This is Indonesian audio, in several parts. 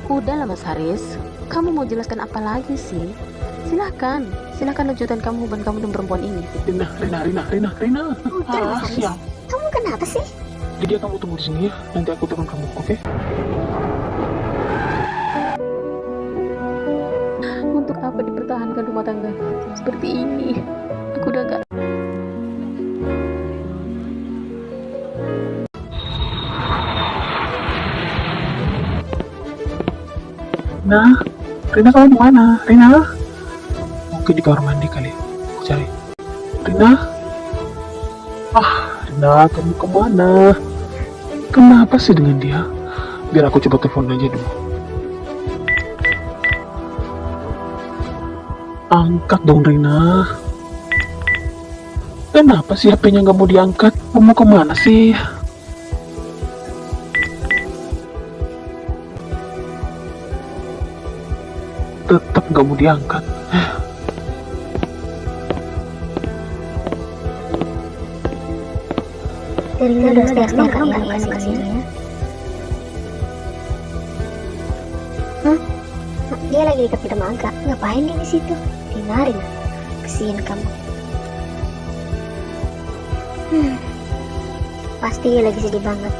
Udahlah Mas Haris, kamu mau jelaskan apa lagi sih? Silahkan, silahkan lanjutkan kamu hubungan kamu dengan perempuan ini. Rina. Udah Mas Haris, Siap. kamu kenapa sih? Jadi kamu tunggu di sini ya. Nanti aku telepon kamu, oke? Untuk apa dipertahankan rumah tangga seperti ini? Aku udah gak. Rina kamu di mana? Rina? Mungkin di kamar mandi kali. Aku cari. Rina? Rina, kamu kemana? Kenapa sih dengan dia? Biar aku coba telepon aja dulu. Angkat dong Rina. Kenapa sih HP-nya nggak mau diangkat? Mau kemana sih? Tetap nggak mau diangkat. Rina udah siap kamu nggak ya sini ya? Dia lagi dekat dermaga. Ngapain dia di situ? Rina, kesian kamu. Pasti dia lagi sedih banget.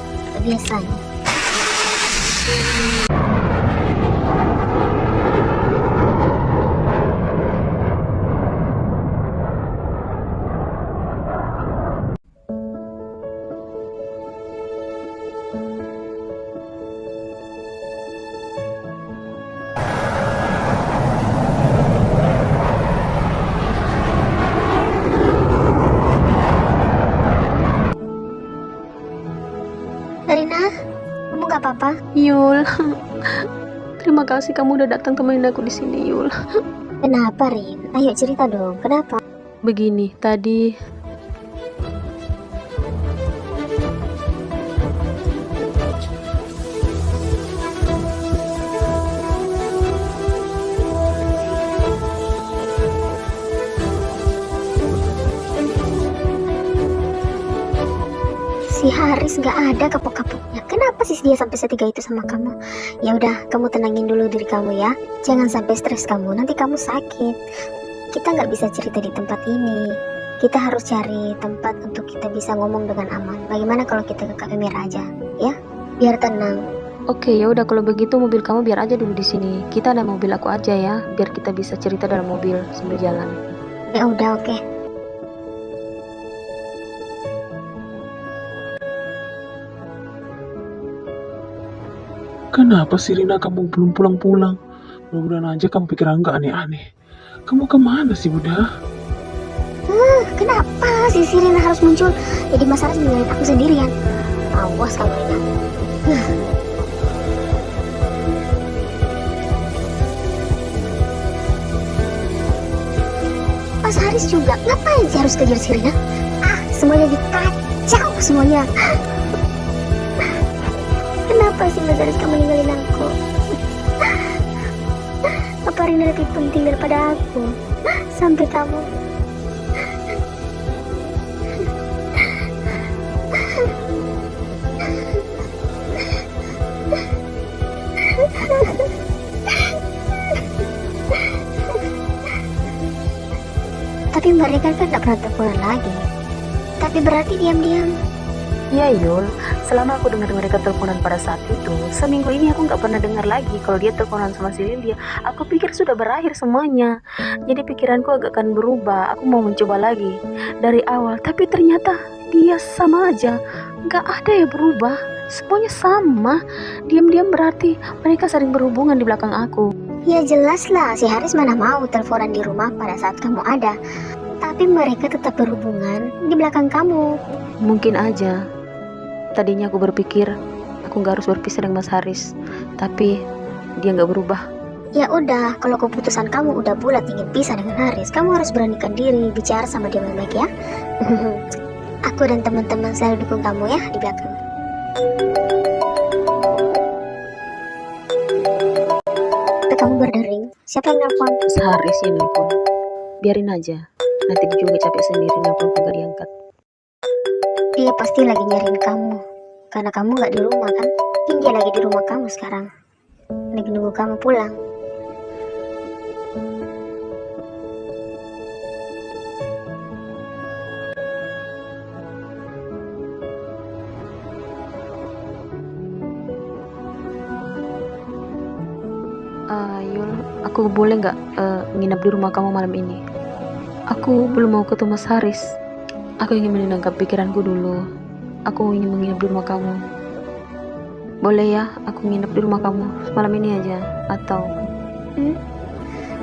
Biasanya. Rina, kamu gak apa-apa? Yul, terima kasih kamu udah datang temenin aku di sini Yul. Kenapa Rin? Ayo cerita dong, kenapa? Begini, tadi si Haris gak ada kapok-kapoknya. Kenapa sih dia sampai setiga itu sama kamu? Ya udah, kamu tenangin dulu diri kamu ya. Jangan sampai stres kamu, nanti kamu sakit. Kita nggak bisa cerita di tempat ini. Kita harus cari tempat untuk kita bisa ngomong dengan aman. Bagaimana kalau kita ke Cafe Merah aja, ya? Biar tenang. oke, ya udah kalau begitu mobil kamu biar aja dulu di sini. Kita ada mobil aku aja ya, biar kita bisa cerita dalam mobil sambil jalan. Ya udah, oke. Kenapa sih Rina kamu belum pulang-pulang? Mudah-mudahan aja kamu pikiran nggak aneh-aneh. Kamu kemana sih Bunda? Kenapa si Rina harus muncul? Jadi Mas Haris ninggalin aku sendirian. Awas kamu Rina. Mas Haris juga ngapain sih harus kejar si Rina? Semuanya dikacau semuanya. Kenapa sih Mas Haris kamu ninggalin aku? Apa Rina lebih penting daripada aku? Sampai kamu tapi mereka kan gak pernah teleponan lagi. Tapi berarti diam-diam. Iya Yul, selama aku dengar mereka teleponan pada saat itu, seminggu ini aku nggak pernah dengar lagi kalau dia teleponan sama si Lilia. Aku pikir sudah berakhir semuanya. Jadi pikiranku agak akan berubah. Aku mau mencoba lagi dari awal, tapi ternyata dia sama aja. Nggak ada yang berubah. Semuanya sama. Diam-diam berarti mereka sering berhubungan di belakang aku. Ya jelas lah, si Haris mana mau teleponan di rumah pada saat kamu ada. Tapi mereka tetap berhubungan di belakang kamu. Mungkin aja. Tadinya aku berpikir aku nggak harus berpisah dengan Mas Haris, tapi dia nggak berubah. Ya udah, kalau keputusan kamu udah bulat ingin pisah dengan Haris, kamu harus beranikan diri bicara sama dia baik ya. Aku dan teman-teman selalu dukung kamu ya di belakang. Kamu berdering, siapa yang nelfon? Mas Haris ini pun biarin aja. Nanti dia juga capek sendiri nelfon kagak diangkat. Dia pasti lagi nyariin kamu, karena kamu gak di rumah kan? Mungkin dia lagi di rumah kamu sekarang. lagi nunggu kamu pulang. Yul, aku boleh nggak nginep di rumah kamu malam ini? Aku belum mau ketemu Mas Haris. Aku ingin menenangkan pikiranku dulu. Aku ingin menginap di rumah kamu. Boleh ya, aku nginep di rumah kamu malam ini aja? Atau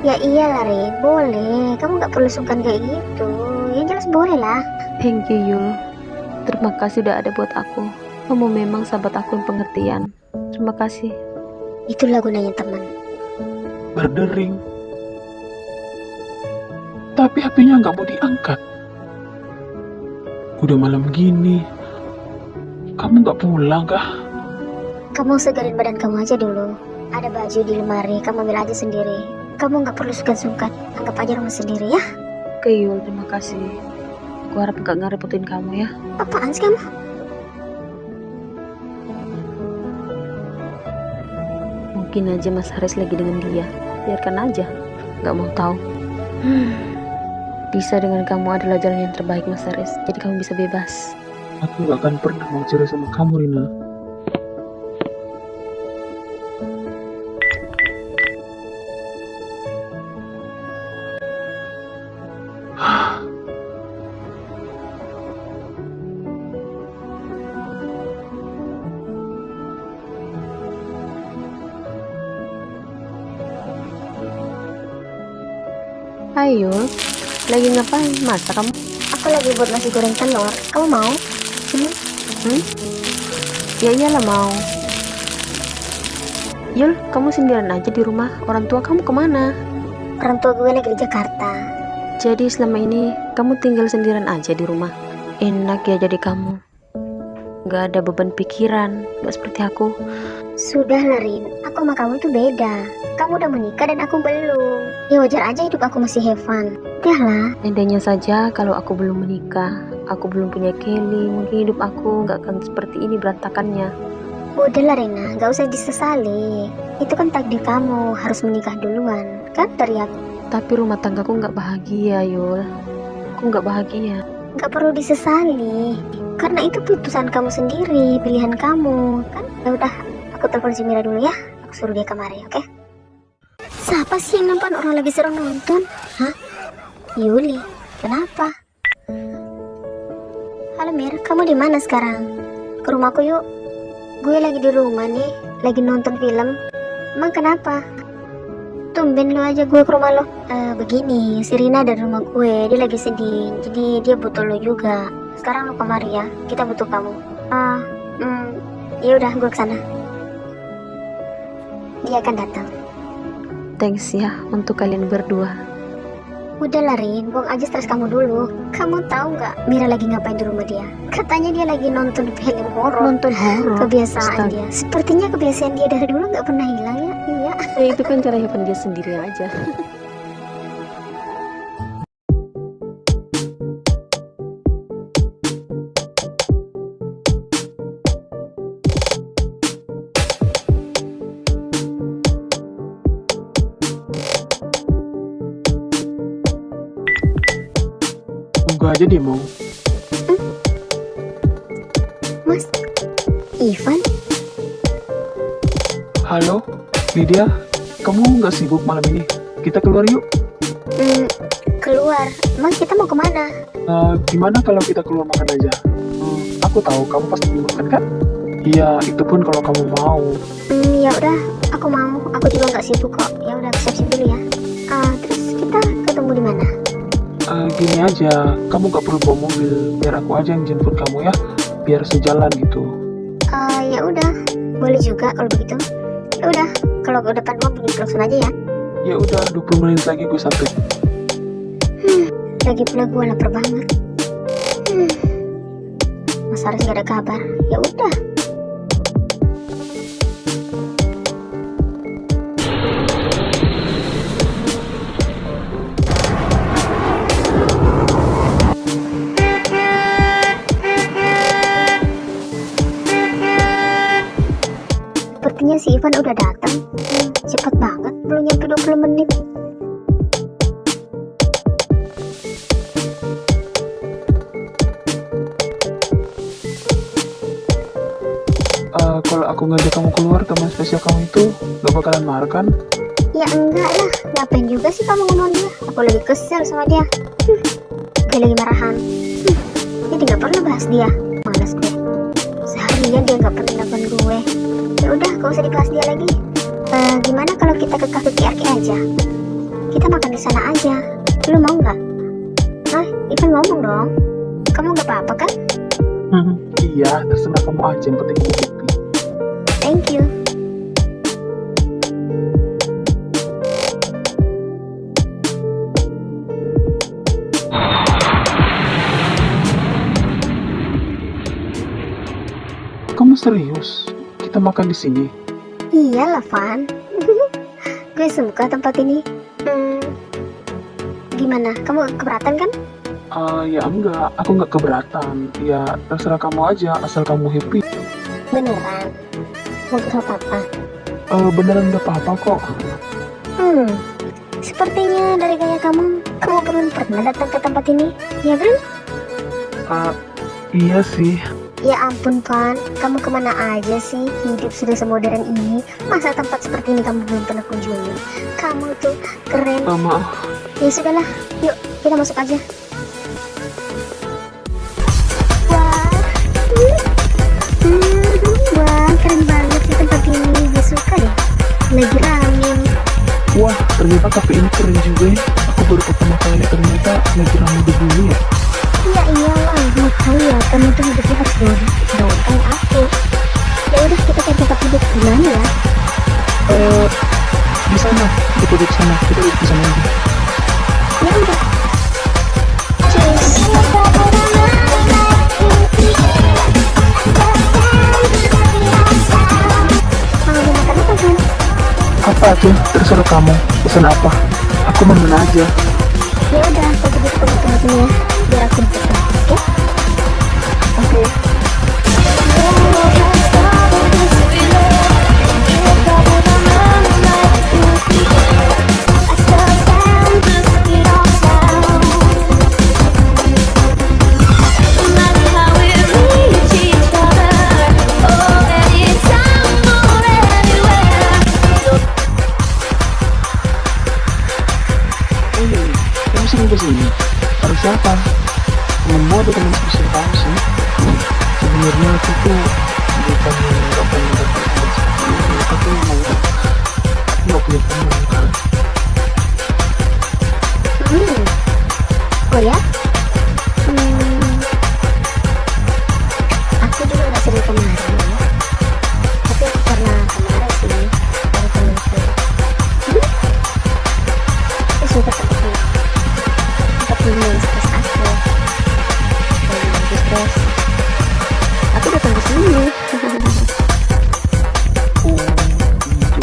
Ya iyalah Rin, boleh. Kamu nggak perlu sungkan kayak gitu. Ya jelas boleh lah. thank you Yul. Terima kasih udah ada buat aku. Kamu memang sahabat aku yang pengertian. Terima kasih. Itulah gunanya teman. Berdering. Tapi HP-nya nggak mau diangkat. Udah malam gini. Kamu nggak pulang kah? Kamu segarin badan kamu aja dulu. Ada baju di lemari, kamu ambil aja sendiri. Kamu nggak perlu sungkan-sungkan. Anggap aja rumah sendiri ya. Oke Yul, terima kasih. Aku harap nggak ngerepotin kamu ya. Apaan sih kamu? Mungkin aja Mas Haris lagi dengan dia. Biarkan aja. Nggak mau tahu. Bisa dengan kamu adalah jalan yang terbaik Mas Haris. Jadi kamu bisa bebas. Aku nggak akan pernah mau cerai sama kamu, Rina. Hai Yul, lagi ngapain? Masak kamu? Aku lagi buat nasi goreng telur. Kamu mau? Ya iyalah mau. Yul, kamu sendirian aja di rumah. Orang tua kamu kemana? Orang tua gue lagi di Jakarta. Jadi selama ini kamu tinggal sendirian aja di rumah. Enak ya jadi kamu. Gak ada beban pikiran. Gak seperti aku. Sudah lah Rin, aku sama kamu itu beda. Kamu udah menikah dan aku belum. Ya wajar aja hidup aku masih have fun. Udahlah. Andainya saja kalau aku belum menikah, aku belum punya Kelly, mungkin hidup aku gak akan seperti ini berantakannya. Udahlah Rina, gak usah disesali. Itu kan takdir kamu, harus menikah duluan. Kan dari aku. Tapi rumah tanggaku gak bahagia Yul. Aku gak bahagia. Gak perlu disesali. Karena itu putusan kamu sendiri, pilihan kamu. Kan ya udah, aku telepon si Mira dulu ya. Aku suruh dia kemari, oke? Siapa sih yang nonton, orang lagi seru nonton? Hah? Yuli, kenapa? Halo Mir, kamu di mana sekarang? Ke rumahku yuk. Gue lagi di rumah nih, lagi nonton film. Emang kenapa? Tumben lo aja gue ke rumah lo. Begini, si Rina dari rumah gue, dia lagi sedih. Jadi dia butuh lo juga. Sekarang lo kemari ya, kita butuh kamu. Ya udah, gue kesana. Dia akan datang. Thanks ya untuk kalian berdua. Udah lah Rin, buang aja stres kamu dulu. Kamu tahu nggak Mira lagi ngapain di rumah dia? Katanya dia lagi nonton film horor. Nonton horor? Kebiasaan Astaga. dia. Sepertinya kebiasaan dia dari dulu nggak pernah hilang ya. Iya. Ya itu kan cara heaven dia sendiri aja. Tunggu aja dia mau. Mas, Ivan, Halo, Lydia. Kamu nggak sibuk malam ini? Kita keluar yuk. keluar. Emang kita mau kemana? Gimana kalau kita keluar makan aja? Aku tahu kamu pasti mau makan kan? Iya, itu pun kalau kamu mau. Ya udah, aku mau. Aku juga nggak sibuk kok. Ya udah, siap-siap dulu ya. Terus kita ketemu di mana? Gini aja, kamu gak perlu bawa mobil, biar aku aja yang jemput kamu ya, biar sejalan gitu. Ya udah, boleh juga kalau begitu. Ya udah, kalau ke depan mau bunyi klakson aja ya. Ya udah, 20 menit lagi gue sampai. Lagi pula gue lapar banget. Mas Haris gak ada kabar. Ya udah. Sepertinya si Ivan udah datang. 20 menit. Kalau aku ngajak kamu keluar, teman spesial kamu itu gak bakalan marah kan? Ya enggak lah, ngapain juga sih kamu ngomong dia? Aku lagi kesel sama dia. Dia lagi marahan. Jadi gak perlu bahas dia. Malas gue. Seharian dia gak pernah nelfon gue. Ya udah, gak usah dibahas dia lagi. Gimana kalau kita ke cafe PRK aja? Kita makan di sana aja. Lu mau nggak? Hah, Ivan ngomong dong. Kamu gak apa-apa kan? Iya, terserah kamu aja, yang penting aku happy. Thank you. Kamu serius? Kita makan di sini? Iyalah, Van. Gue suka tempat ini. Gimana? Kamu keberatan kan? Ya enggak, aku nggak keberatan. Ya terserah kamu aja, asal kamu happy. Beneran? Mau ke apa? Beneran nggak apa-apa kok. Sepertinya dari gaya kamu belum pernah datang ke tempat ini, ya kan? Iya sih. Ya ampun, Van. Kamu kemana aja sih? Hidup sudah semodern ini. Masa tempat seperti ini kamu belum pernah kunjungi? Kamu tuh keren. Maaf. Ya sudahlah, yuk kita masuk aja. Wah, keren banget sih tempat ini. Gue suka deh. Lagi rame. Wah, ternyata kafe ini keren juga ya. Aku baru pertama kali ternyata lagi ramai begini ya. Iya iyalah, makanya kamu tuh hidupnya harus gaul kayak aku. Ya udah, kita cari tempat duduk di mana ya? Di sana, kita duduk sana, kita duduk di sana aja. Ya udah. Cheers. Mau makan apa kan? Apa aja, terserah kamu. Pesan apa? Aku mau mana aja. Ya udah, aku duduk tunggu sini ya, biar aku pesan, oke? Oke. Kamu sering kesini? Harus siapa? Temenmu atau temen spesial kamu sih? Sebenarnya aku tuh bukan yang gak pengen datang ke seperti ini. Aku emang aku gak punya temen kan. Oh ya? Aku juga gak sering kemarin ya. Tapi aku pernah kemarin sih dari temenku. Aku suka tempat ini stres aku. Kalau lagi stres, aku datang ke sini. Oh, gitu.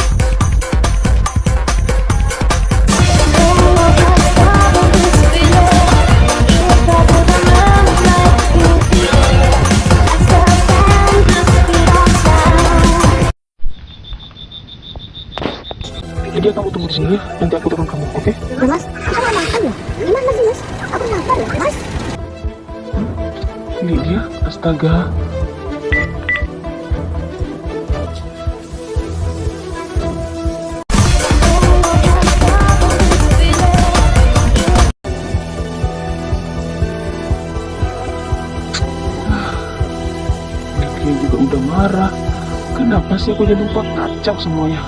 Jadi kamu tunggu di sini ya, nanti aku turun kamu, oke? Ya mas, aku gak makan ya? Gimana sih mas? Aku lapar ya mas? Ini dia, astaga. Dia juga udah marah. Kenapa sih aku jadi lupa kacau semuanya?